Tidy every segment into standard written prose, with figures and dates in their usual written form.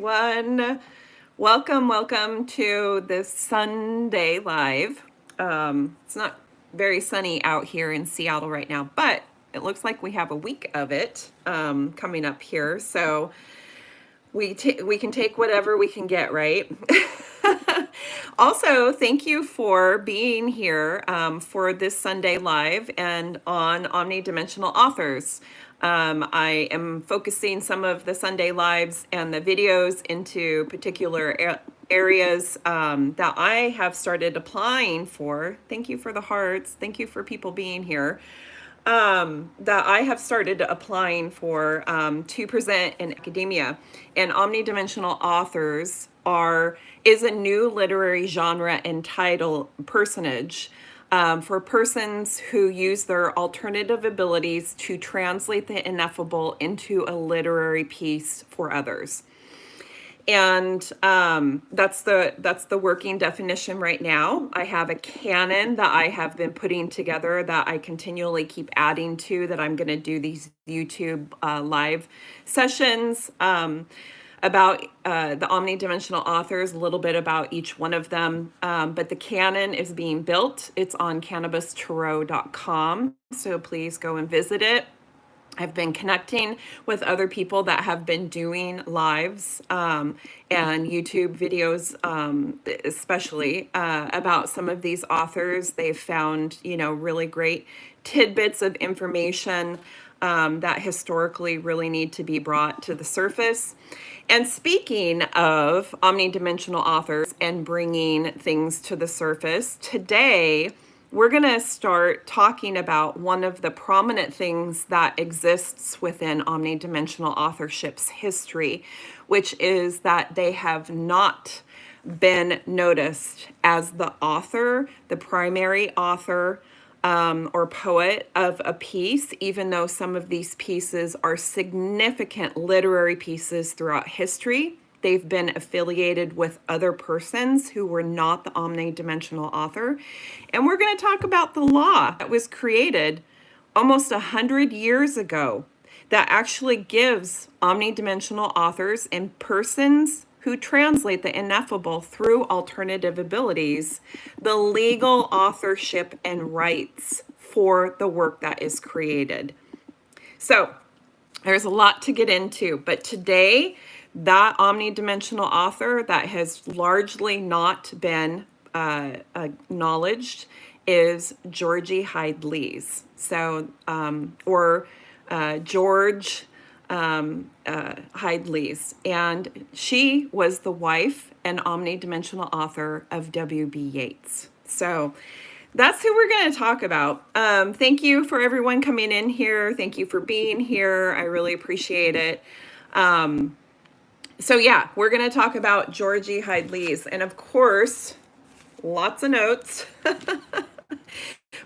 everyone. Welcome to this Sunday live. It's not very sunny out here in Seattle right now, but it looks like we have a week of it coming up here. So we can take whatever we can get, right? Also, thank you for being here for this Sunday live and on Omnidimensional Authors. I am focusing some of the Sunday lives and the videos into particular areas that I have started applying for. Thank you for the hearts. Thank you for people being here. That I have started applying for to present in academia. And Omnidimensional Authors is a new literary genre entitled personage for persons who use their alternative abilities to translate the ineffable into a literary piece for others. And that's the working definition right now. I have a canon that I have been putting together that I continually keep adding to, that I'm going to do these YouTube live sessions about the Omnidimensional Authors, a little bit about each one of them. But the canon is being built. It's on cannabistarot.com, so please go and visit it. I've been connecting with other people that have been doing lives and YouTube videos, especially about some of these authors. They've found, really great tidbits of information that historically really need to be brought to the surface. And speaking of omnidimensional authors and bringing things to the surface, today we're going to start talking about one of the prominent things that exists within omnidimensional authorship's history, which is that they have not been noticed as the author, the primary author or poet of a piece, even though some of these pieces are significant literary pieces throughout history. They've been affiliated with other persons who were not the omnidimensional author. And we're going to talk about the law that was created almost 100 years ago that actually gives omnidimensional authors and persons who translate the ineffable through alternative abilities the legal authorship and rights for the work that is created. So there's a lot to get into, but today, that omnidimensional author that has largely not been acknowledged is Georgie Hyde-Lees. So, or George Hyde-Lees. And she was the wife and omnidimensional author of W.B. Yeats. So that's who we're going to talk about. Thank you for everyone coming in here. Thank you for being here. I really appreciate it. So yeah, we're going to talk about Georgie Hyde-Lees. And of course, lots of notes.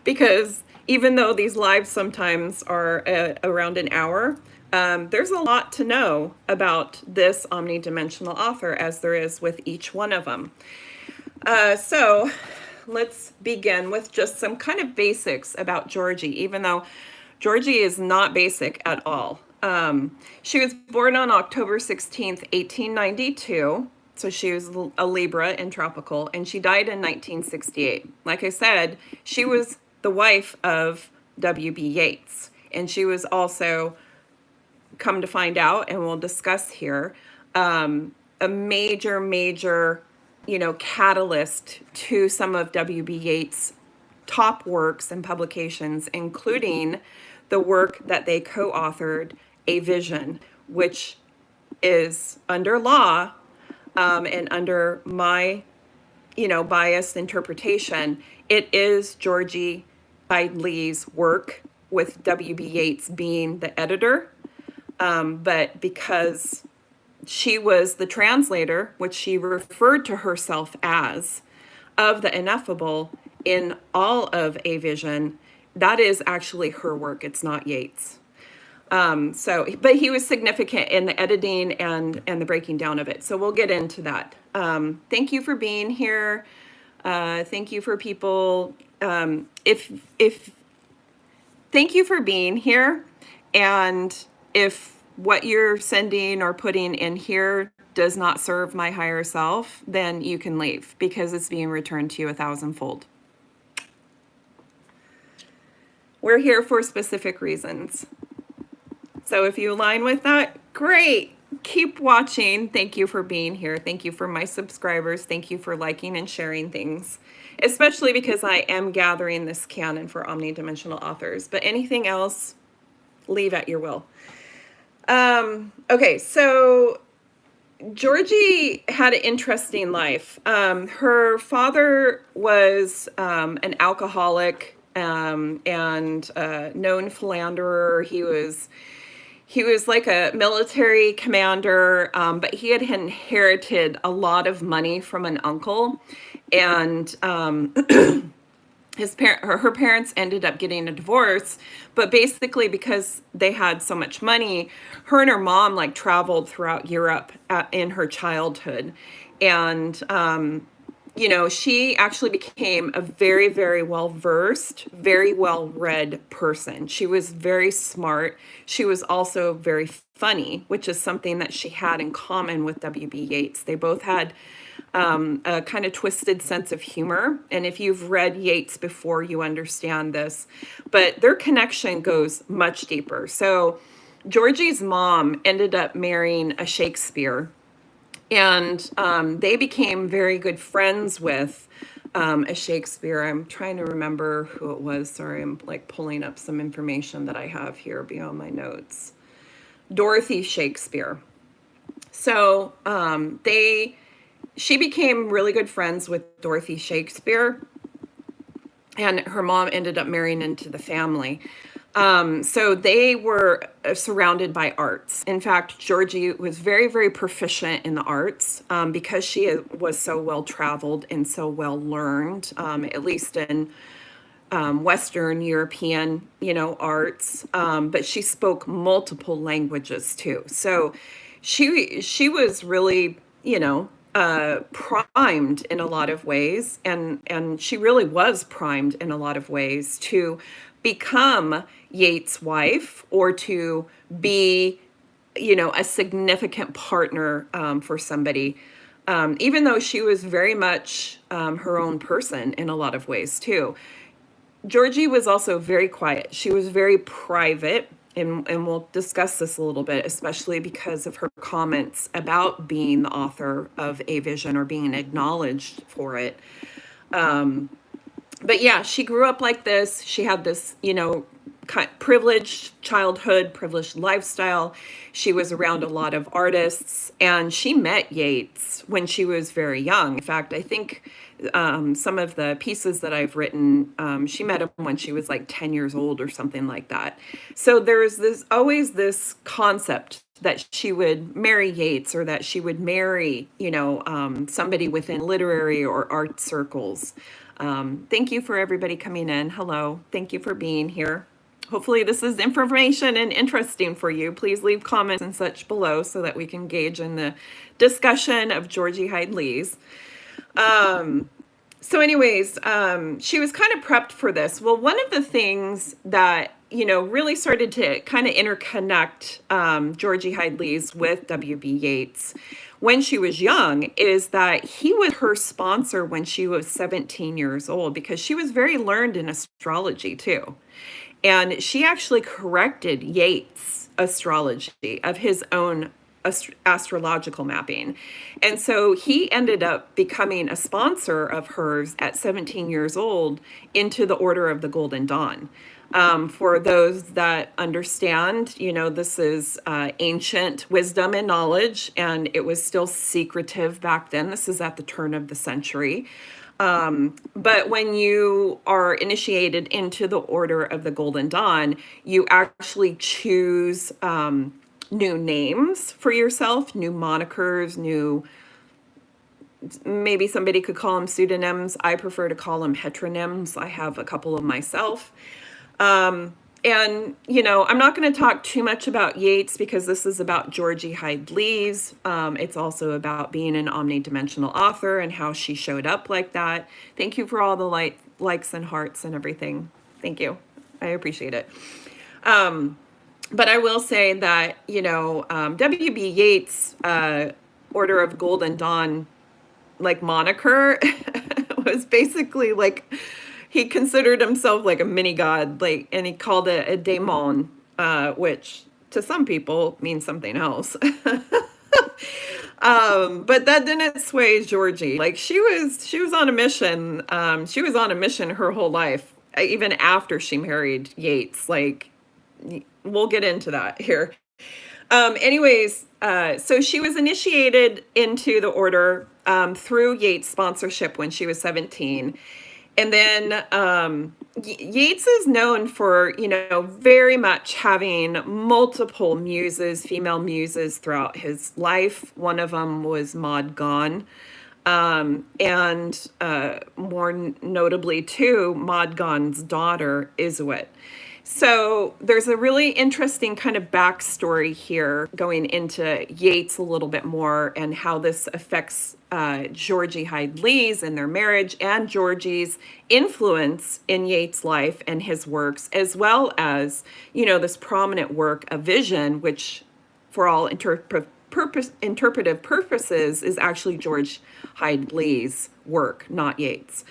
Because even though these lives sometimes are around an hour, there's a lot to know about this omnidimensional author, as there is with each one of them. So let's begin with just some kind of basics about Georgie, even though Georgie is not basic at all. She was born on October 16th, 1892. So she was a Libra in tropical, and she died in 1968. Like I said, she was the wife of W.B. Yeats, and she was also, come to find out, and we'll discuss here, a major, catalyst to some of W.B. Yeats' top works and publications, including the work that they co-authored, A Vision, which is under law and under my, biased interpretation, it is Georgie Hyde-Lees' work, with W.B. Yeats being the editor. But because she was the translator, which she referred to herself as, of the ineffable in all of A Vision, that is actually her work. It's not Yeats. But he was significant in the editing and the breaking down of it. So we'll get into that. Thank you for being here. Thank you for people. Thank you for being here. And if what you're sending or putting in here does not serve my higher self, then you can leave, because it's being returned to you 1,000-fold. We're here for specific reasons. So if you align with that, great. Keep watching. Thank you for being here. Thank you for my subscribers. Thank you for liking and sharing things, especially because I am gathering this canon for omnidimensional authors. But anything else, leave at your will. Okay, so Georgie had an interesting life. Her father was an alcoholic and known philanderer. He was like a military commander, but he had inherited a lot of money from an uncle, and her parents ended up getting a divorce. But basically, because they had so much money, her and her mom like traveled throughout Europe in her childhood, and she actually became a very, very well-versed, very well-read person. She was very smart. She was also very funny, which is something that she had in common with W.B. Yeats. They both had a kind of twisted sense of humor. And if you've read Yeats before, you understand this. But their connection goes much deeper. So Georgie's mom ended up marrying a Shakespeare, and they became very good friends with a Shakespeare. I'm trying to remember who it was. Sorry, I'm like pulling up some information that I have here beyond my notes. Dorothy Shakespeare. So she became really good friends with Dorothy Shakespeare, and her mom ended up marrying into the family. So they were surrounded by arts. In fact, Georgie was very, very proficient in the arts because she was so well traveled and so well learned, at least in Western European, arts. But she spoke multiple languages too. So she was really, primed in a lot of ways, and she really was primed in a lot of ways to become Yeats' wife, or to be, a significant partner for somebody, even though she was very much her own person in a lot of ways too. Georgie was also very quiet. She was very private, and we'll discuss this a little bit, especially because of her comments about being the author of a vision or being acknowledged for it. But yeah, she grew up like this. She had this, privileged childhood, privileged lifestyle. She was around a lot of artists, and she met Yeats when she was very young. In fact, I think some of the pieces that I've written, she met him when she was like 10 years old or something like that. So there's always this concept that she would marry Yeats, or that she would marry, somebody within literary or art circles. Thank you for everybody coming in. Hello. Thank you for being here. Hopefully this is information and interesting for you. Please leave comments and such below so that we can engage in the discussion of Georgie Hyde-Lees. So anyways, she was kind of prepped for this. Well, one of the things that, really started to kind of interconnect Georgie Hyde-Lees with W.B. Yeats when she was young is that he was her sponsor when she was 17 years old, because she was very learned in astrology too. And she actually corrected Yeats' astrology of his own astrological mapping. And so he ended up becoming a sponsor of hers at 17 years old into the Order of the Golden Dawn. For those that understand, this is ancient wisdom and knowledge, and it was still secretive back then. This is at the turn of the century. But when you are initiated into the Order of the Golden Dawn, you actually choose new names for yourself, new monikers, maybe somebody could call them pseudonyms. I prefer to call them heteronyms. I have a couple of myself. And, I'm not going to talk too much about Yeats because this is about Georgie Hyde-Lees. It's also about being an omnidimensional author and how she showed up like that. Thank you for all the likes and hearts and everything. Thank you. I appreciate it. But I will say that, W.B. Yeats Order of Golden Dawn like moniker was basically like he considered himself like a mini god, like, and he called it a daemon, which to some people means something else. But that didn't sway Georgie. Like she was on a mission. She was on a mission her whole life, even after she married Yeats. Like we'll get into that here. Anyways, so she was initiated into the order through Yeats' sponsorship when she was 17. And then Yeats is known for, very much having multiple muses, female muses throughout his life. One of them was Maude Gonne. And more notably, too, Maude Gonne's daughter, Iseult. So there's a really interesting kind of backstory here going into Yeats a little bit more and how this affects Georgie Hyde-Lees and their marriage and Georgie's influence in Yeats' life and his works, as well as, this prominent work, A Vision, which for all interpretive purposes is actually George Hyde-Lees' work, not Yeats.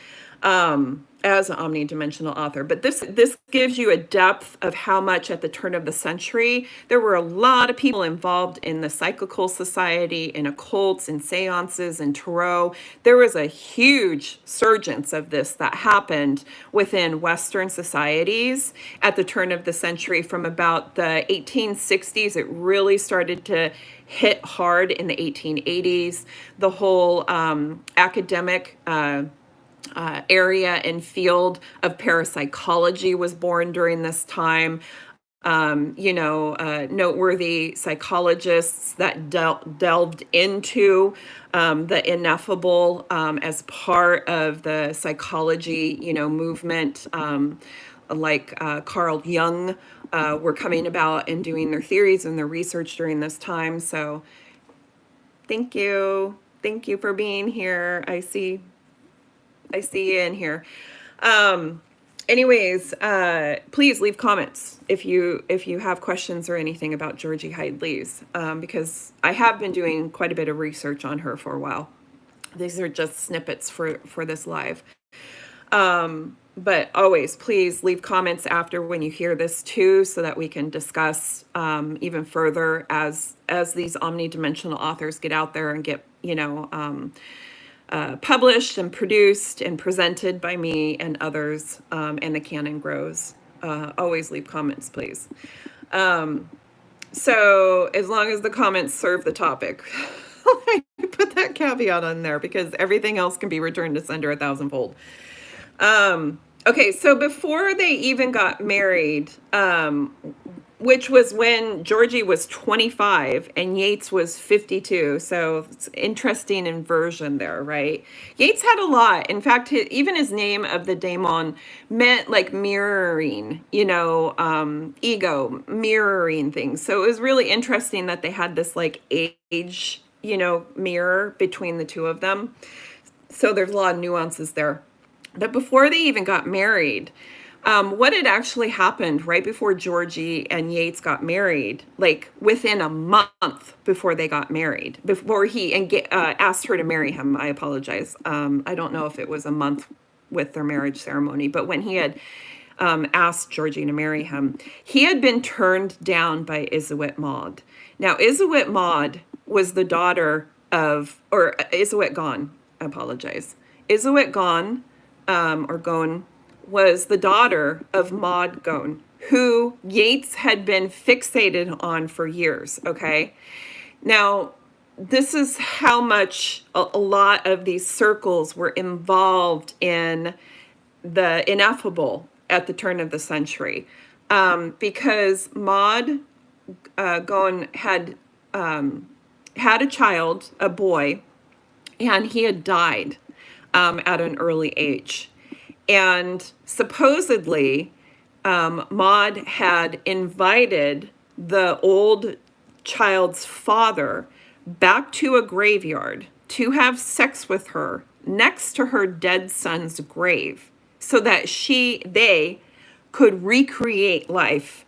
As an omnidimensional author. But this gives you a depth of how much at the turn of the century, there were a lot of people involved in the psychical society, in occults, in seances, in tarot. There was a huge surgence of this that happened within Western societies at the turn of the century. From about the 1860s, it really started to hit hard in the 1880s. The whole academic area and field of parapsychology was born during this time. Noteworthy psychologists that delved into the ineffable as part of the psychology, movement, like Carl Jung were coming about and doing their theories and their research during this time. So thank you. Thank you for being here. I see you in here. Anyways, please leave comments if you have questions or anything about Georgie Hyde-Lees, because I have been doing quite a bit of research on her for a while. These are just snippets for this live. But always, please leave comments after when you hear this too, so that we can discuss even further as these omnidimensional authors get out there and get, published and produced and presented by me and others, and the canon grows. Always leave comments, please. So as long as the comments serve the topic, I put that caveat on there because everything else can be returned to sender 1,000-fold. Okay, so before they even got married, which was when Georgie was 25 and Yeats was 52. So it's interesting inversion there, right? Yeats had a lot. In fact, even his name of the daemon meant like mirroring, ego, mirroring things. So it was really interesting that they had this like age, mirror between the two of them. So there's a lot of nuances there. But before they even got married, what had actually happened right before Georgie and Yeats got married, like within a month before they got married, before he asked her to marry him, I apologize. I don't know if it was a month with their marriage ceremony, but when he had asked Georgie to marry him, he had been turned down by Iseult Maude. Now, Iseult Maude was the daughter of, or Iseult Gonne, I apologize. Iseult Gonne, or Gonne, was the daughter of Maude Gonne, who Yeats had been fixated on for years, okay? Now, this is how much a lot of these circles were involved in the ineffable at the turn of the century, because Maude Gonne had a child, a boy, and he had died at an early age. And supposedly, Maude had invited the old child's father back to a graveyard to have sex with her next to her dead son's grave so that they could recreate life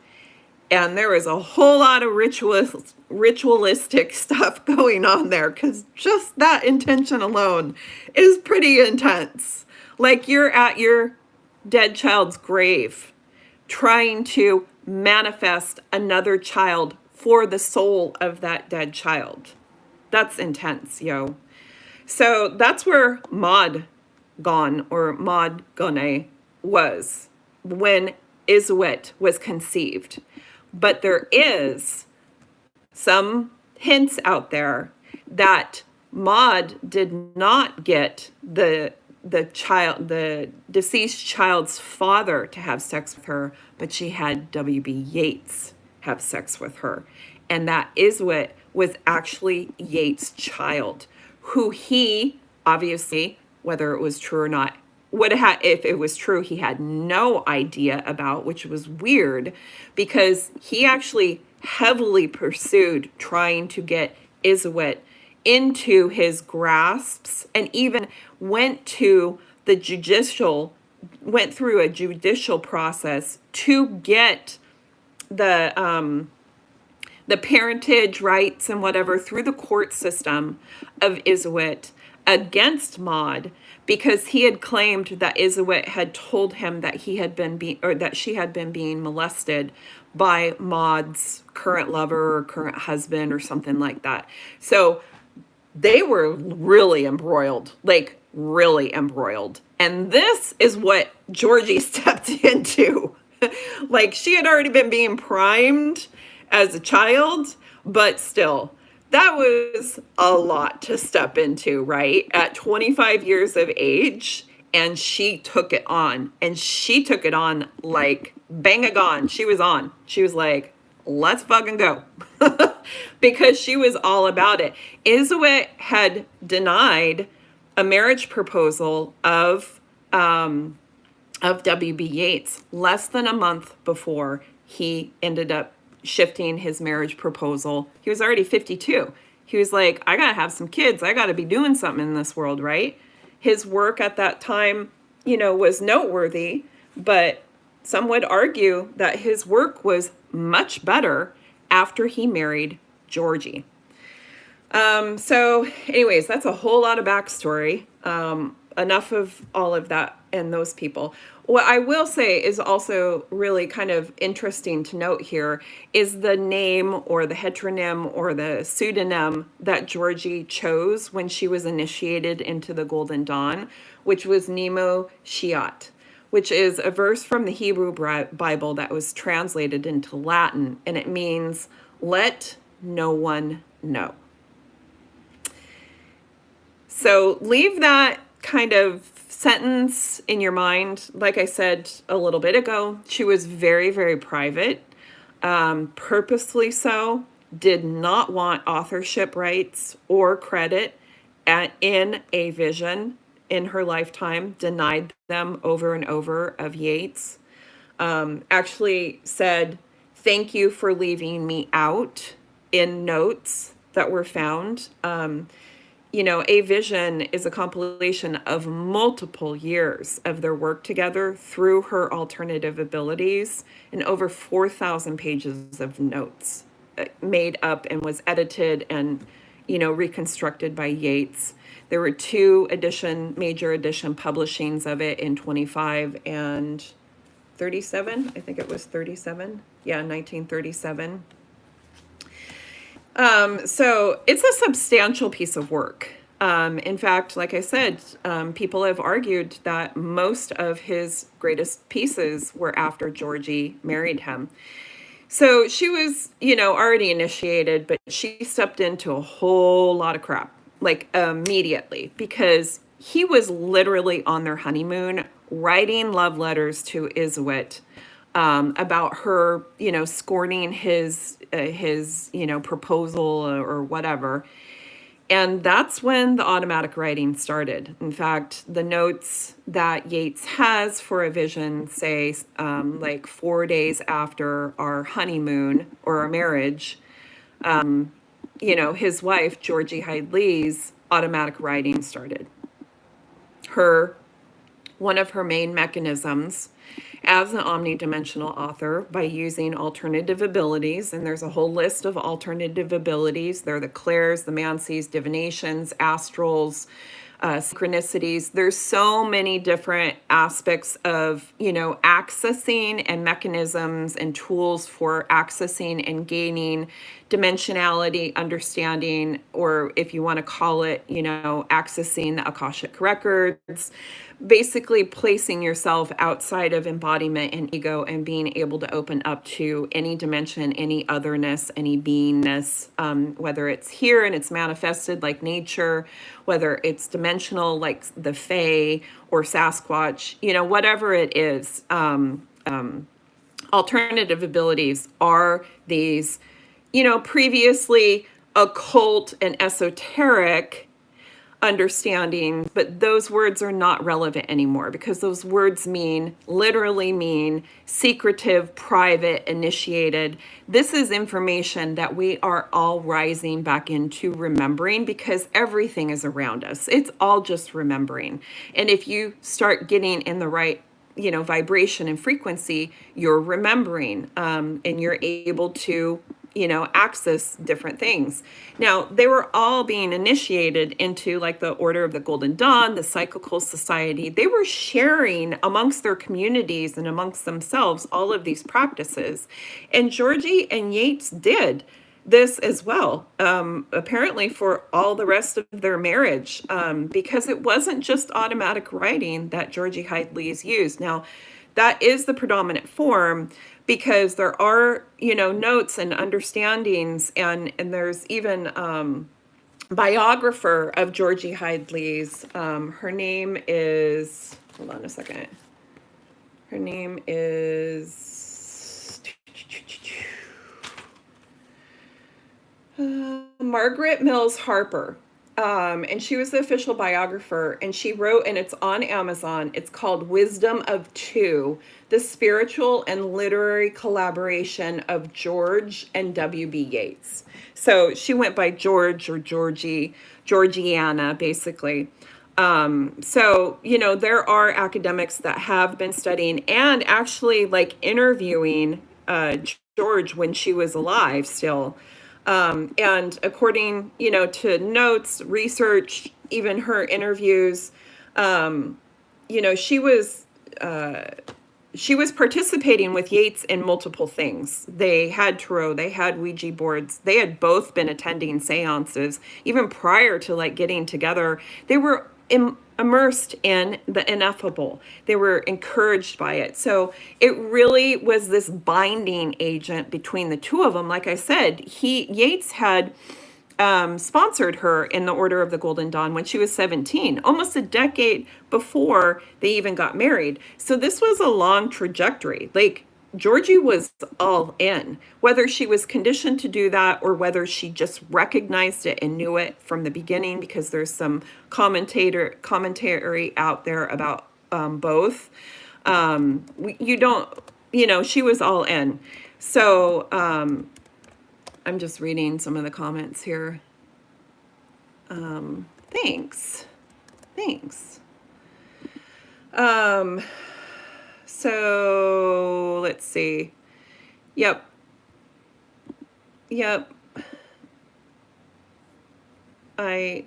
And there was a whole lot of ritualistic stuff going on there, because just that intention alone is pretty intense. Like, you're at your dead child's grave trying to manifest another child for the soul of that dead child. That's intense, yo. So that's where Maude Gonne, or Maude Gonne, was when Iseult was conceived. But there is some hints out there that Maude did not get the deceased child's father to have sex with her, but she had W.B. Yeats have sex with her. And that Iseult was actually Yeats' child, who he, obviously, whether it was true or not, would have, if it was true, he had no idea about, which was weird, because he actually heavily pursued trying to get Iseult into his grasps, and even went through a judicial process to get the parentage rights and whatever through the court system of Iseult against Maude, because he had claimed that Iseult had told him that he had been that she had been being molested by Maude's current lover or current husband or something like that. So they were really embroiled, like really embroiled. And this is what Georgie stepped into. Like, she had already been being primed as a child, but still, that was a lot to step into, right? At 25 years of age, and she took it on. And she took it on like bang-a-gone. She was on. She was like, let's fucking go. Because she was all about it. Iseult had denied a marriage proposal of W.B. Yeats less than a month before he ended up shifting his marriage proposal. He was already 52. He was like, I gotta have some kids. I gotta be doing something in this world, right? His work at that time, was noteworthy, but some would argue that his work was much better after he married Georgie. So anyways, that's a whole lot of backstory. Enough of all of that and those people. What I will say is also really kind of interesting to note here is the name or the heteronym or the pseudonym that Georgie chose when she was initiated into the Golden Dawn, which was Nemo Shiat, which is a verse from the Hebrew Bible that was translated into Latin, and it means, let no one know. So leave that kind of sentence in your mind. Like I said a little bit ago, she was very, very private, purposely so, did not want authorship rights or credit in a vision in her lifetime, denied them over and over of Yeats. Actually said, thank you for leaving me out in notes that were found. A vision is a compilation of multiple years of their work together through her alternative abilities, and over 4,000 pages of notes made up and was edited and, reconstructed by Yeats. There were two major edition publishings of it in 25 and 37. I think it was 37. Yeah, 1937. So it's a substantial piece of work. In fact, like I said, people have argued that most of his greatest pieces were after Georgie married him. So she was, already initiated, but she stepped into a whole lot of crap, like immediately, because he was literally on their honeymoon writing love letters to Iseult about her, scorning his proposal or whatever. And that's when the automatic writing started. In fact, the notes that Yeats has for a vision say, like 4 days after our honeymoon or our marriage, his wife, Georgie Hyde-Lees, automatic writing started. Her one of her main mechanisms as an omnidimensional author by using alternative abilities. And there's a whole list of alternative abilities. They're the clairs, the mancies, divinations, astrals, synchronicities. There's so many different aspects of, accessing and mechanisms and tools for accessing and gaining dimensionality, understanding, or if you want to call it, accessing the Akashic records, basically placing yourself outside of embodiment and ego and being able to open up to any dimension, any otherness, any beingness, whether it's here and it's manifested like nature, whether it's dimensional like the Fae or Sasquatch, whatever it is. Alternative abilities are these, previously occult and esoteric understanding, but those words are not relevant anymore because those words literally mean secretive, private, initiated. This is information that we are all rising back into remembering because everything is around us. It's all just remembering. And if you start getting in the right vibration and frequency, you're remembering, and you're able to access different things. Now, they were all being initiated into like the Order of the Golden Dawn, the Cyclical Society. They were sharing amongst their communities and amongst themselves all of these practices. And Georgie and Yeats did this as well, apparently for all the rest of their marriage, because it wasn't just automatic writing that Georgie Hyde-Lees used. Now, that is the predominant form, because there are, notes and understandings, and there's even biographer of Georgie Hyde-Lees. Her name is, hold on a second. Her name is Margaret Mills Harper. And she was the official biographer, and she wrote, and it's on Amazon, it's called Wisdom of Two, the spiritual and literary collaboration of George and W.B. Yeats. So she went by George or Georgie, Georgiana, basically. So, there are academics that have been studying and actually like interviewing George when she was alive still. And according, to notes, research, even her interviews, she was participating with Yeats in multiple things. They had tarot, they had Ouija boards, they had both been attending seances, even prior to like getting together. They were immersed in the ineffable. They were encouraged by it. So it really was this binding agent between the two of them. Like I said, Yeats had sponsored her in the Order of the Golden Dawn when she was 17, almost a decade before they even got married. So this was a long trajectory. Like Georgie was all in, whether she was conditioned to do that or whether she just recognized it and knew it from the beginning, because there's some commentary out there about both. She was all in. So I'm just reading some of the comments here. Thanks. So let's see. Yep. I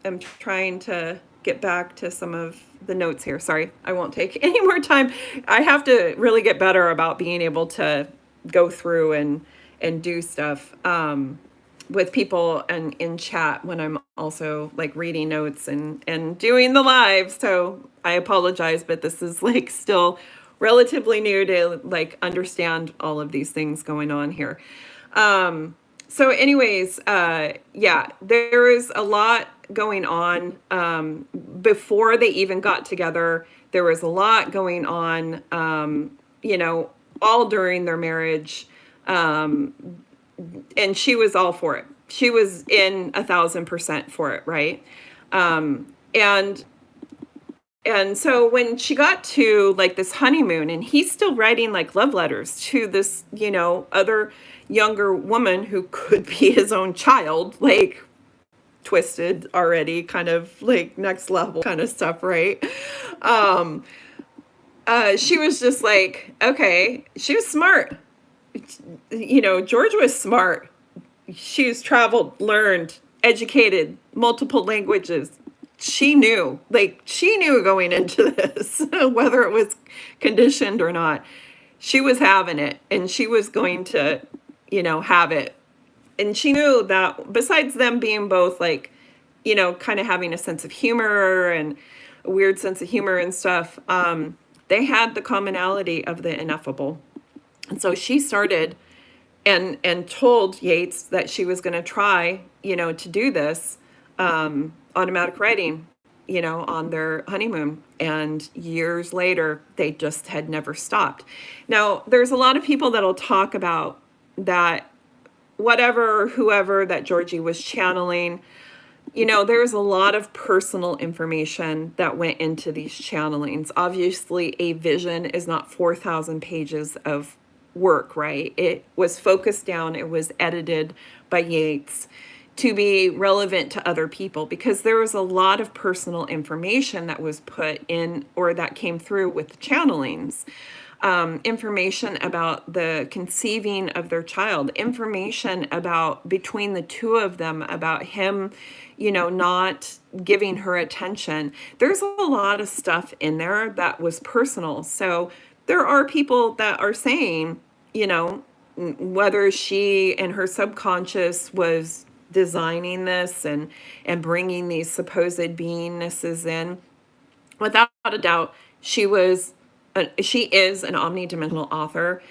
am trying to get back to some of the notes here. Sorry, I won't take any more time. I have to really get better about being able to go through and do stuff with people and in chat when I'm also like reading notes and doing the live. So I apologize, but this is like still relatively new to like understand all of these things going on here. So anyways, there is a lot going on before they even got together. There was a lot going on, all during their marriage. And she was all for it. She was in 1,000% for it, right? And so when she got to like this honeymoon, and he's still writing like love letters to this, other younger woman who could be his own child, like twisted already, kind of like next level kind of stuff, right? Um, she was just like, okay, she was smart. George was smart. She was traveled, learned, educated, multiple languages. She knew going into this, whether it was conditioned or not. She was having it, and she was going to, have it. And she knew that besides them being both like, kind of having a sense of humor and a weird sense of humor and stuff, they had the commonality of the ineffable. And so she started and told Yeats that she was going to try, to do this automatic writing, on their honeymoon. And years later, they just had never stopped. Now, there's a lot of people that'll talk about that whatever, whoever that Georgie was channeling, there's a lot of personal information that went into these channelings. Obviously, a vision is not 4,000 pages of work, right? It was focused down, it was edited by Yeats to be relevant to other people, because there was a lot of personal information that was put in or that came through with the channelings. Information about the conceiving of their child, information about between the two of them, about him, not giving her attention. There's a lot of stuff in there that was personal. So there are people that are saying, whether she and her subconscious was designing this and bringing these supposed beingnesses in, without a doubt, she is an omnidimensional author.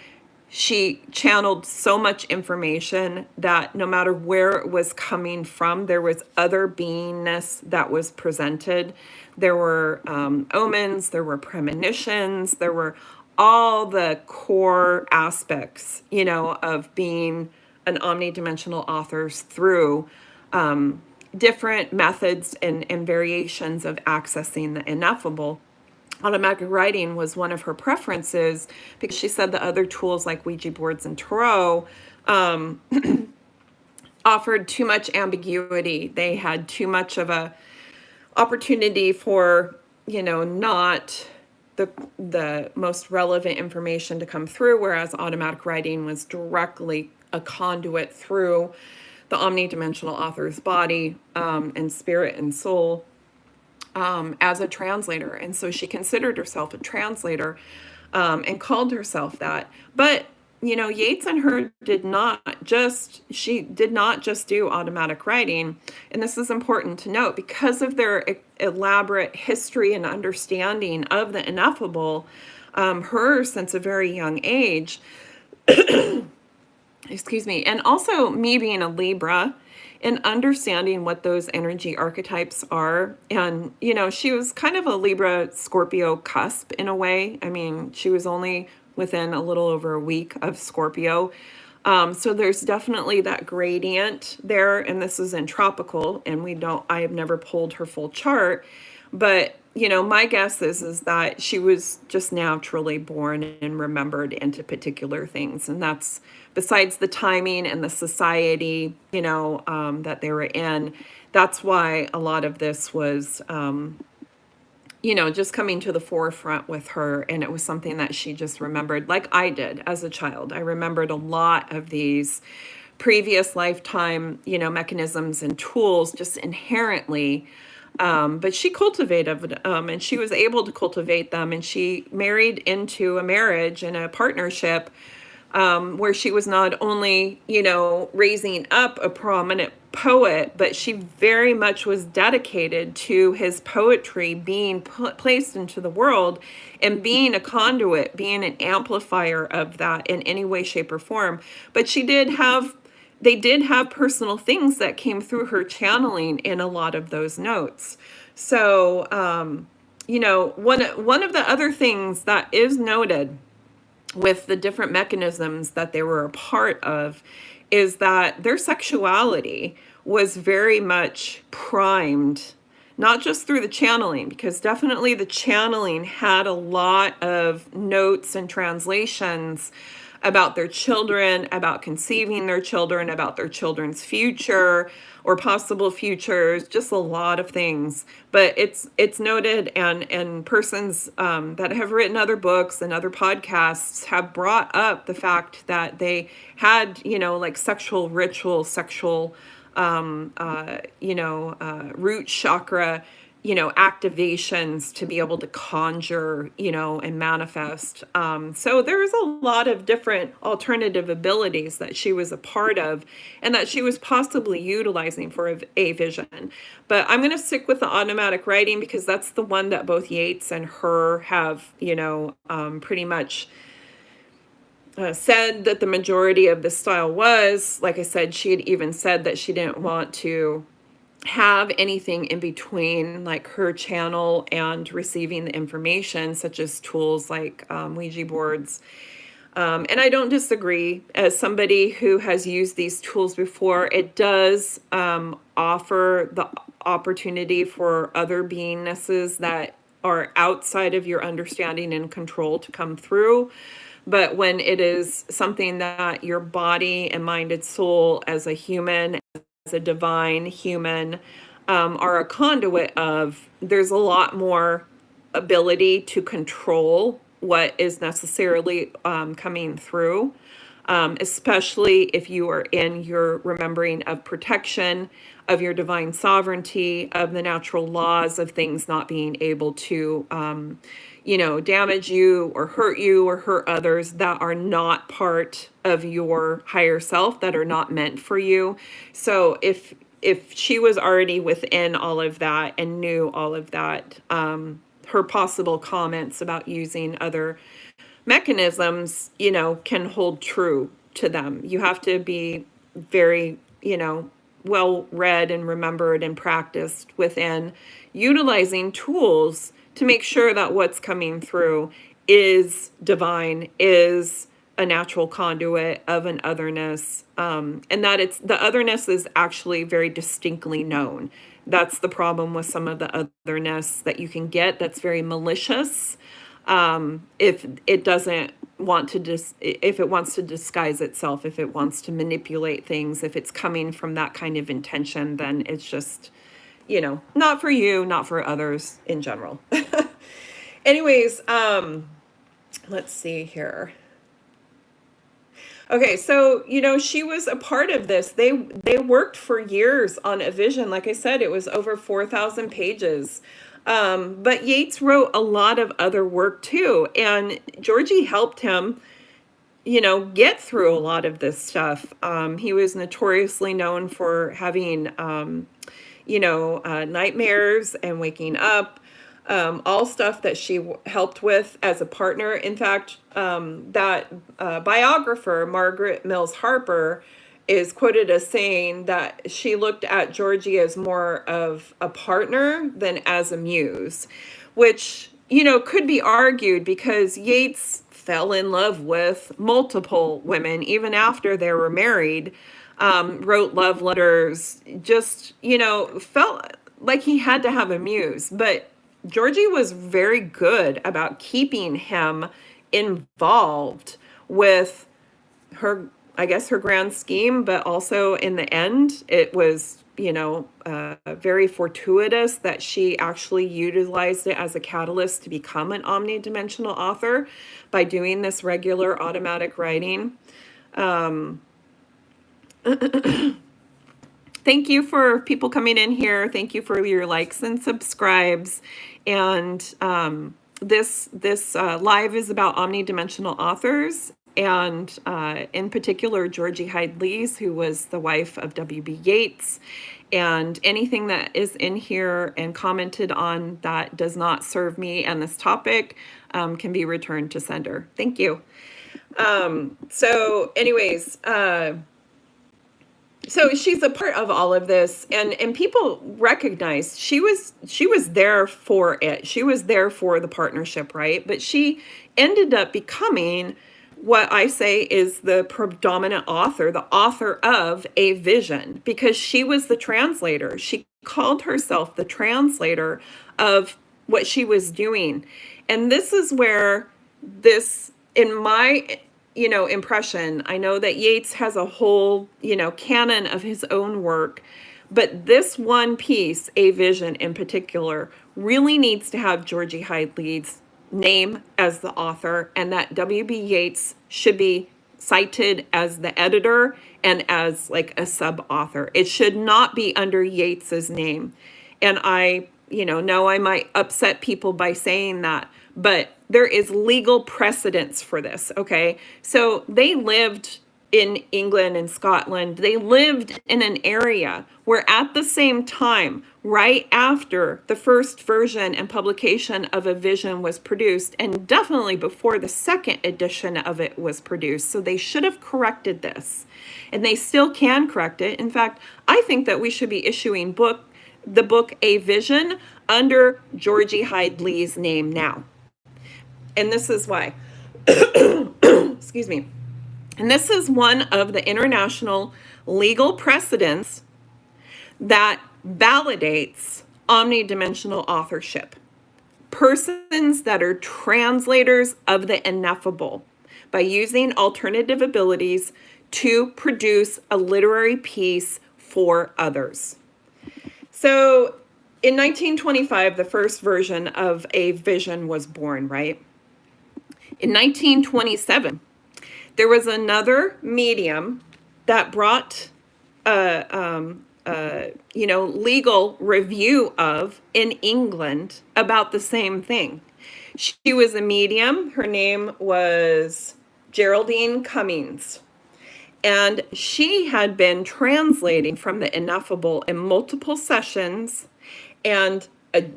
She channeled so much information that no matter where it was coming from, there was other beingness that was presented. There were omens, there were premonitions, there were all the core aspects, of being an omnidimensional authors through different methods and variations of accessing the ineffable. Automatic writing was one of her preferences because she said the other tools like Ouija boards and tarot offered too much ambiguity. They had too much of a opportunity for, not the most relevant information to come through, whereas automatic writing was directly a conduit through the omnidimensional author's body and spirit and soul as a translator. And so she considered herself a translator and called herself that. But, Yeats and her did not just do automatic writing. And this is important to note because of their elaborate history and understanding of the ineffable, her since a very young age, excuse me, and also me being a Libra and understanding what those energy archetypes are. And, she was kind of a Libra Scorpio cusp in a way. I mean, she was only within a little over a week of Scorpio. So there's definitely that gradient there. And this is in tropical, and I have never pulled her full chart, but my guess is that she was just naturally born and remembered into particular things. And that's besides the timing and the society, that they were in. That's why a lot of this was, just coming to the forefront with her. And it was something that she just remembered, like I did as a child. I remembered a lot of these previous lifetime, mechanisms and tools just inherently. But she cultivated and she was able to cultivate them, and she married into a marriage and a partnership where she was not only, raising up a prominent poet, but she very much was dedicated to his poetry being placed into the world and being a conduit, being an amplifier of that in any way, shape, or form. But they did have personal things that came through her channeling in a lot of those notes. So, one of the other things that is noted with the different mechanisms that they were a part of is that their sexuality was very much primed, not just through the channeling, because definitely the channeling had a lot of notes and translations about their children, about conceiving their children, about their children's future or possible futures, just a lot of things. But it's noted, and persons that have written other books and other podcasts have brought up the fact that they had, like sexual ritual, sexual root chakra, activations to be able to conjure, and manifest. So there's a lot of different alternative abilities that she was a part of and that she was possibly utilizing for a vision. But I'm going to stick with the automatic writing because that's the one that both Yeats and her have, pretty much said that the majority of the style was. Like I said, she had even said that she didn't want to have anything in between, like her channel and receiving the information, such as tools like Ouija boards. And I don't disagree. As somebody who has used these tools before, it does offer the opportunity for other beingnesses that are outside of your understanding and control to come through. But when it is something that your body and mind and soul as a human, as a divine human, are a conduit of, there's a lot more ability to control what is necessarily coming through, especially if you are in your remembering of protection, of your divine sovereignty, of the natural laws of things not being able to damage you or hurt others that are not part of your higher self, that are not meant for you. So if she was already within all of that and knew all of that, her possible comments about using other mechanisms, can hold true to them. You have to be very, well read and remembered and practiced within utilizing tools to make sure that what's coming through is divine, is a natural conduit of an otherness, and that the otherness is actually very distinctly known. That's the problem with some of the otherness that you can get that's very malicious. If it doesn't want to if it wants to disguise itself, if it wants to manipulate things, if it's coming from that kind of intention, then it's just, not for you, not for others in general. Anyways, let's see here. Okay, so, she was a part of this. They worked for years on a vision. Like I said, it was over 4,000 pages. But Yeats wrote a lot of other work too. And Georgie helped him, get through a lot of this stuff. He was notoriously known for having, nightmares and waking up. All stuff that she helped with as a partner. In fact, that biographer, Margaret Mills Harper, is quoted as saying that she looked at Georgie as more of a partner than as a muse, which, could be argued because Yeats fell in love with multiple women, even after they were married, wrote love letters, just, felt like he had to have a muse. But Georgie was very good about keeping him involved with her, I guess, her grand scheme, but also in the end, it was, very fortuitous that she actually utilized it as a catalyst to become an omnidimensional author by doing this regular automatic writing. Thank you for people coming in here. Thank you for your likes and subscribes. And this live is about omnidimensional authors, and in particular, Georgie Hyde-Lees, who was the wife of W.B. Yeats. And anything that is in here and commented on that does not serve me and this topic can be returned to sender. Thank you. So anyways, so she's a part of all of this, and people recognize she was there for it. She was there for the partnership, right? But she ended up becoming what I say is the predominant author, the author of a vision, because she was the translator. She called herself the translator of what she was doing. And this is where this, in my impression. I know that Yeats has a whole, canon of his own work, but this one piece, A Vision in particular, really needs to have Georgie Hyde-Lees' name as the author, and that W.B. Yeats should be cited as the editor and as like a sub-author. It should not be under Yeats's name. And I, know I might upset people by saying that, but there is legal precedence for this, okay? So they lived in England and Scotland. They lived in an area where at the same time, right after the first version and publication of A Vision was produced, and definitely before the second edition of it was produced, so they should have corrected this. And they still can correct it. In fact, I think that we should be issuing the book A Vision under Georgie Hyde-Lees' name now. And this is why. Excuse me. And this is one of the international legal precedents that validates omnidimensional authorship. Persons that are translators of the ineffable by using alternative abilities to produce a literary piece for others. So in 1925, the first version of A Vision was born, right? In 1927, there was another medium that brought legal review of in England about the same thing. She was a medium. Her name was Geradline Cummins. And she had been translating from the ineffable in multiple sessions. And a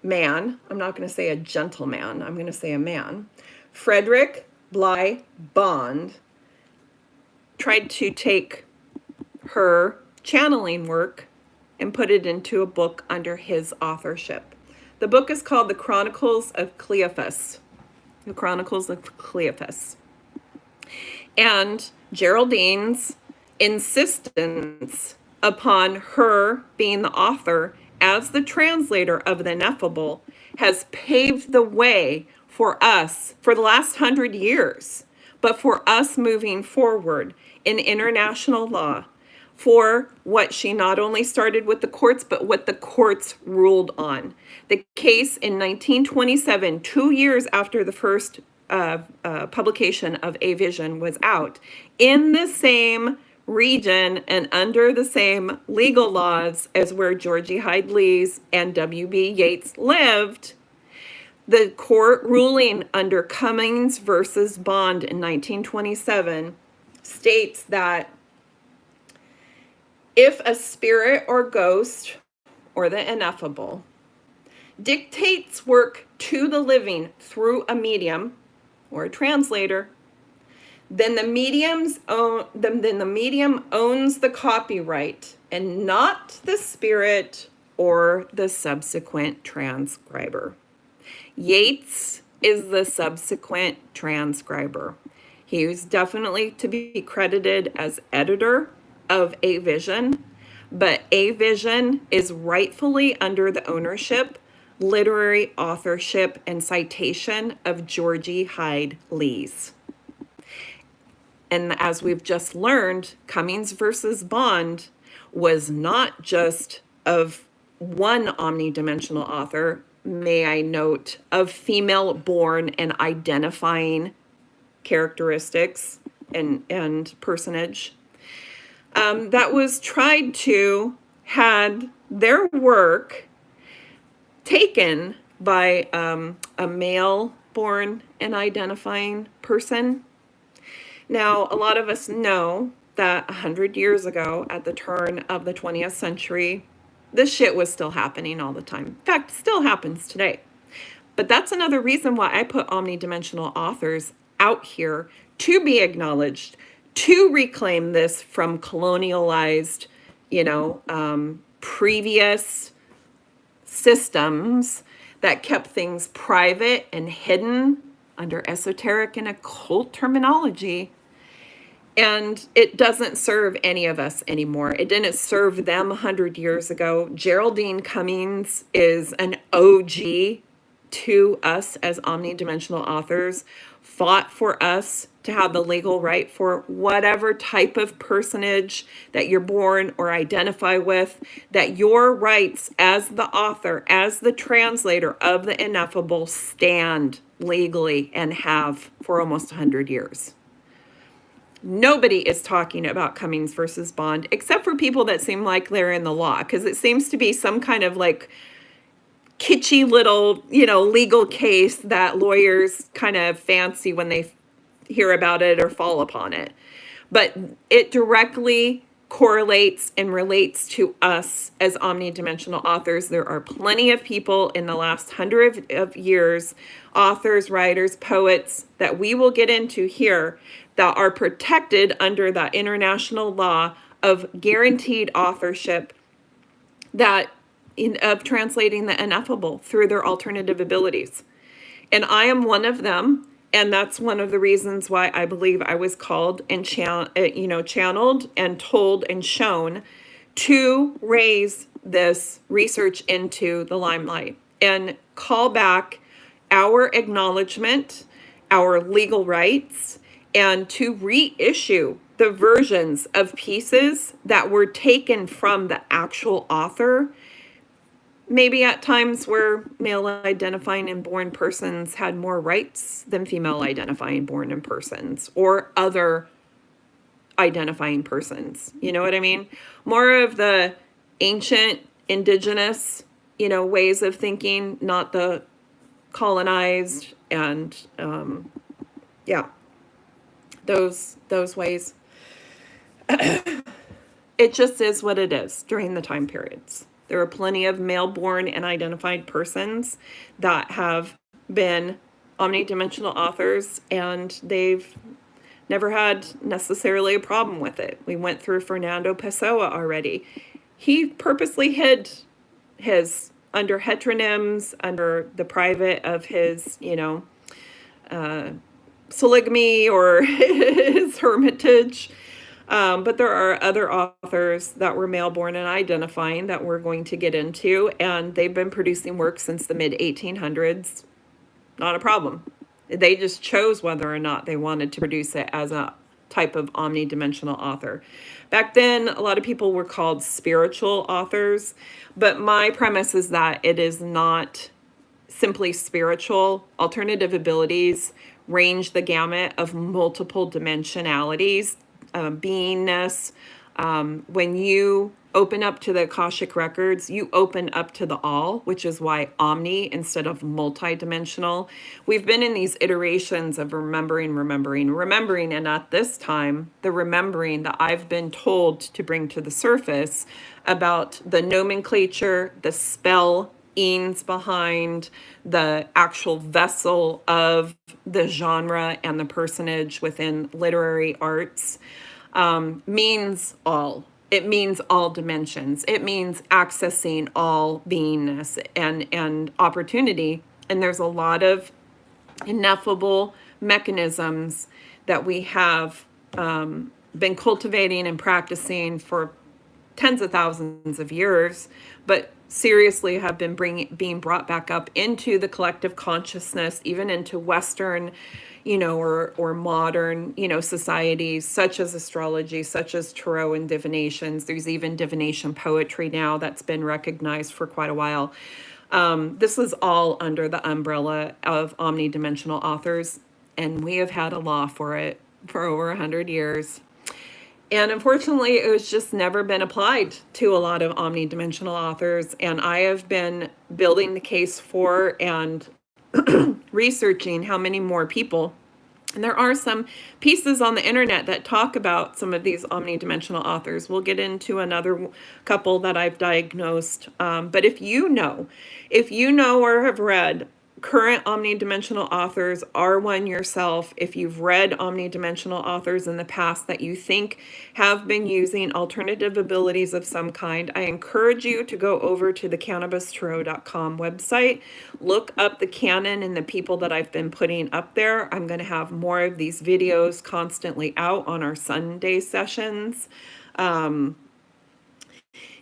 man, I'm not going to say a gentleman, I'm going to say a man, Frederick Bligh Bond, tried to take her channeling work and put it into a book under his authorship. The book is called The Chronicles of Cleophas. The Chronicles of Cleophas. And Geraldine's insistence upon her being the author as the translator of the ineffable has paved the way for us for the last 100 years, but for us moving forward in international law for what she not only started with the courts, but what the courts ruled on. The case in 1927, 2 years after the first publication of A Vision was out, in the same region and under the same legal laws as where Georgie Hyde-Lees and W.B. Yeats lived, the court ruling under Cummins versus Bond in 1927 states that if a spirit or ghost, or the ineffable, dictates work to the living through a medium or a translator, then the medium owns the copyright and not the spirit or the subsequent transcriber. Yeats is the subsequent transcriber. He was definitely to be credited as editor of A Vision, but A Vision is rightfully under the ownership, literary authorship, and citation of Georgie Hyde-Lees. And as we've just learned, Cummins versus Bond was not just of one omnidimensional author, may I note, of female-born and identifying characteristics and personage, that was tried to had their work taken by a male-born and identifying person. Now, a lot of us know that 100 years ago, at the turn of the 20th century, this shit was still happening all the time. In fact, it still happens today. But that's another reason why I put omnidimensional authors out here to be acknowledged, to reclaim this from colonialized, previous systems that kept things private and hidden under esoteric and occult terminology. And it doesn't serve any of us anymore. It didn't serve them 100 years ago. Geradline Cummins is an OG to us as omnidimensional authors, fought for us to have the legal right for whatever type of personage that you're born or identify with, that your rights as the author, as the translator of the ineffable, stand legally and have for almost 100 years. Nobody is talking about Cummins versus Bond, except for people that seem like they're in the law, because it seems to be some kind of like kitschy little, legal case that lawyers kind of fancy when they hear about it or fall upon it. But it directly correlates and relates to us as omnidimensional authors. There are plenty of people in the last 100 of years, authors, writers, poets, that we will get into here, that are protected under the international law of guaranteed authorship, of translating the ineffable through their alternative abilities. And I am one of them. And that's one of the reasons why I believe I was called and channeled and told and shown to raise this research into the limelight and call back our acknowledgement, our legal rights, and to reissue the versions of pieces that were taken from the actual author, maybe at times where male identifying and born persons had more rights than female identifying born and persons, or other identifying persons. You know what I mean? More of the ancient indigenous, ways of thinking, not the colonized and, those ways. It just is what it is during the time periods. There are plenty of male-born and identified persons that have been omnidimensional authors, and they've never had necessarily a problem with it. We went through Fernando Pessoa already. He purposely hid his under heteronyms, under the private of his, polygamy or his hermitage. But there are other authors that were male-born and identifying that we're going to get into, and they've been producing work since the mid-1800s. Not a problem. They just chose whether or not they wanted to produce it as a type of omnidimensional author. Back then, a lot of people were called spiritual authors, but my premise is that it is not simply spiritual. Alternative abilities range the gamut of multiple dimensionalities, beingness. When you open up to the Akashic records, you open up to the all, which is why omni instead of multidimensional. We've been in these iterations of remembering, and at this time, the remembering that I've been told to bring to the surface about the nomenclature, the spellings behind the actual vessel of the genre and the personage within literary arts, means all. It means all dimensions. It means accessing all beingness and opportunity. And there's a lot of ineffable mechanisms that we have been cultivating and practicing for tens of thousands of years, but seriously have been being brought back up into the collective consciousness, even into Western, or modern, societies, such as astrology, such as tarot and divinations. There's even divination poetry now that's been recognized for quite a while. This is all under the umbrella of omnidimensional authors, and we have had a law for it for over 100 years. And unfortunately, it was just never been applied to a lot of omnidimensional authors. And I have been building the case for and researching how many more people. And there are some pieces on the internet that talk about some of these omnidimensional authors. We'll get into another couple that I've diagnosed. But if you know or have read current omnidimensional authors, are one yourself, if you've read omnidimensional authors in the past that you think have been using alternative abilities of some kind, I encourage you to go over to the cannabistarot.com website, look up the canon and the people that I've been putting up there. I'm going to have more of these videos constantly out on our Sunday sessions.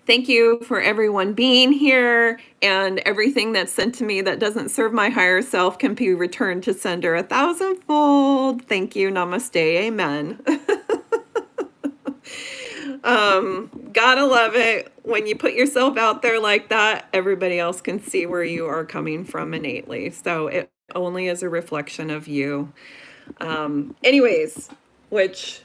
Thank you for everyone being here, and everything that's sent to me that doesn't serve my higher self can be returned to sender 1,000-fold. Thank you. Namaste. Amen. Gotta love it. When you put yourself out there like that, everybody else can see where you are coming from innately. So it only is a reflection of you. Anyways, which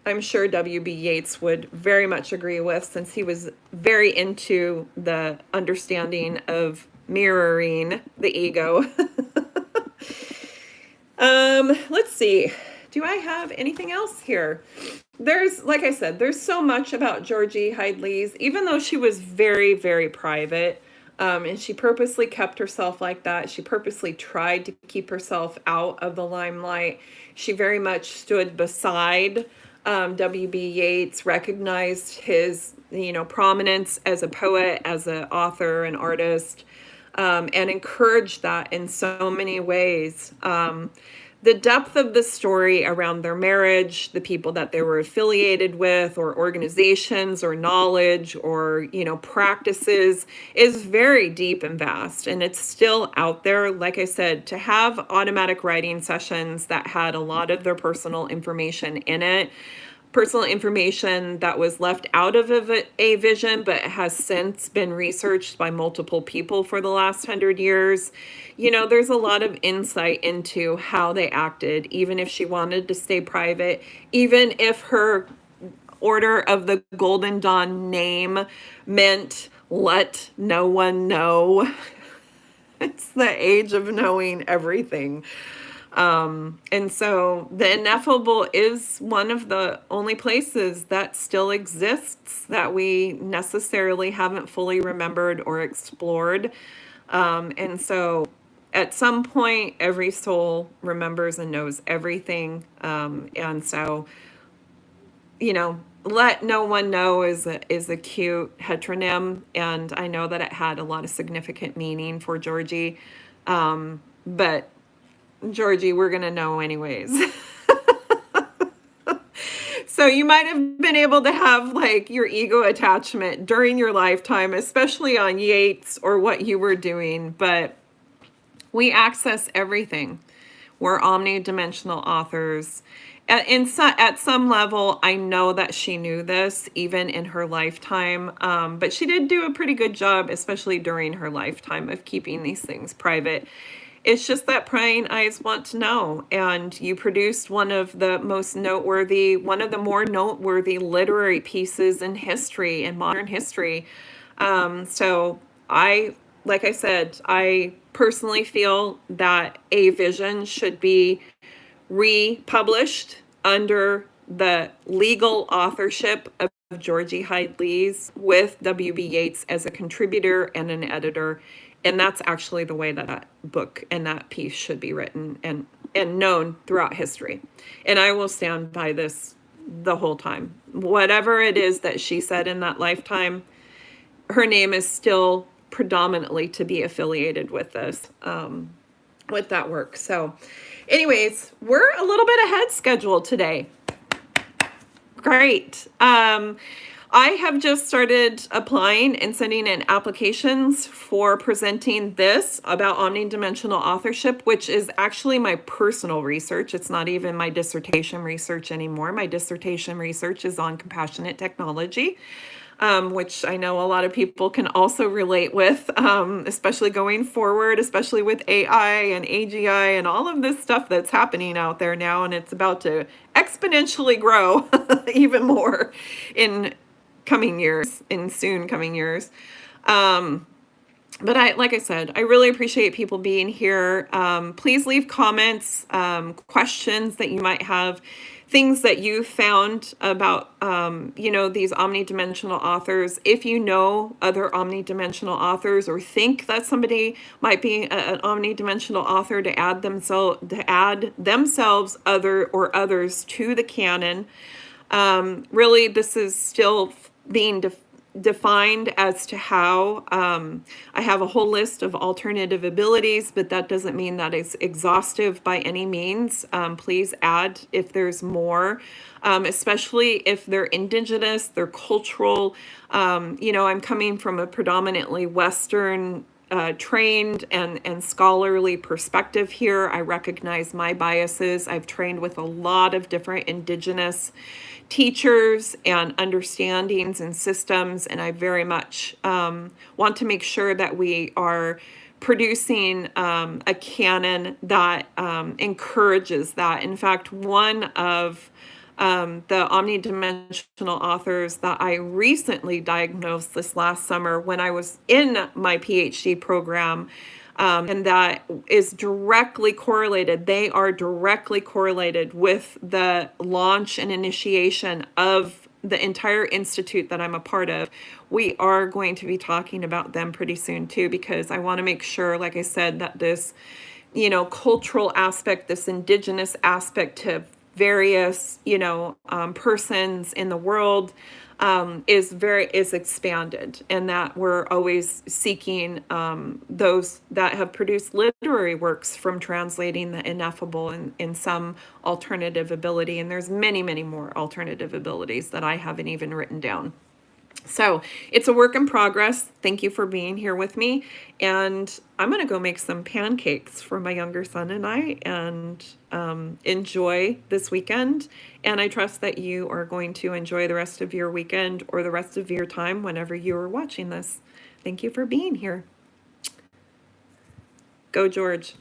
I'm sure W.B. Yeats would very much agree with, since he was very into the understanding of mirroring the ego. Let's see. Do I have anything else here? There's, like I said, there's so much about Georgie Hyde-Lees, even though she was very, very private, and she purposely kept herself like that. She purposely tried to keep herself out of the limelight. She very much stood beside W.B. Yeats, recognized his, prominence as a poet, as an author, an artist, and encouraged that in so many ways. The depth of the story around their marriage, the people that they were affiliated with, or organizations, or knowledge, or, practices, is very deep and vast. And it's still out there. Like I said, to have automatic writing sessions that had a lot of their personal information in it, personal information that was left out of a vision, but has since been researched by multiple people for the last 100 years. There's a lot of insight into how they acted, even if she wanted to stay private, even if her Order of the Golden Dawn name meant let no one know. It's the age of knowing everything. And so the ineffable is one of the only places that still exists that we necessarily haven't fully remembered or explored. And so at some point, every soul remembers and knows everything. And so, let no one know is a cute heteronym. And I know that it had a lot of significant meaning for Georgie. But Georgie, we're going to know anyways. So you might have been able to have your ego attachment during your lifetime, especially on Yeats or what you were doing, but we access everything. We're omnidimensional authors. At some level, I know that she knew this even in her lifetime, but she did do a pretty good job, especially during her lifetime, of keeping these things private. It's just that prying eyes want to know, and you produced one of the more noteworthy literary pieces in history, in modern history. So like I said, I personally feel that A Vision should be republished under the legal authorship of Georgie Hyde-Lees, with W.B. Yeats as a contributor and an editor. And that's actually the way that book and that piece should be written and known throughout history. And I will stand by this the whole time. Whatever it is that she said in that lifetime, her name is still predominantly to be affiliated with this, with that work. So anyways, we're a little bit ahead schedule today. Great. I have just started applying and sending in applications for presenting this about omnidimensional authorship, which is actually my personal research. It's not even my dissertation research anymore. My dissertation research is on compassionate technology, which I know a lot of people can also relate with, especially going forward, especially with AI and AGI and all of this stuff that's happening out there now. And it's about to exponentially grow even more in soon coming years. But like I said, I really appreciate people being here. Please leave comments, questions that you might have, things that you found about, these omnidimensional authors. If you know other omnidimensional authors, or think that somebody might be an omnidimensional author, to add themselves others to the canon. Really, this is still being defined as to how. I have a whole list of alternative abilities, but that doesn't mean that it's exhaustive by any means. Please add if there's more, especially if they're indigenous, they're cultural. I'm coming from a predominantly Western trained and scholarly perspective here. I recognize my biases. I've trained with a lot of different indigenous teachers and understandings and systems, and I very much want to make sure that we are producing a canon that encourages that. In fact, one of the omnidimensional authors that I recently diagnosed this last summer when I was in my PhD program, and that is directly correlated. They are directly correlated with the launch and initiation of the entire institute that I'm a part of. We are going to be talking about them pretty soon too, because I want to make sure, like I said, that this, cultural aspect, this indigenous aspect to various, persons in the world is expanded, and that we're always seeking those that have produced literary works from translating the ineffable in some alternative ability. And there's many, many more alternative abilities that I haven't even written down. So it's a work in progress. Thank you for being here with me. And I'm going to go make some pancakes for my younger son and I, and enjoy this weekend. And I trust that you are going to enjoy the rest of your weekend or the rest of your time whenever you are watching this. Thank you for being here. Go, George.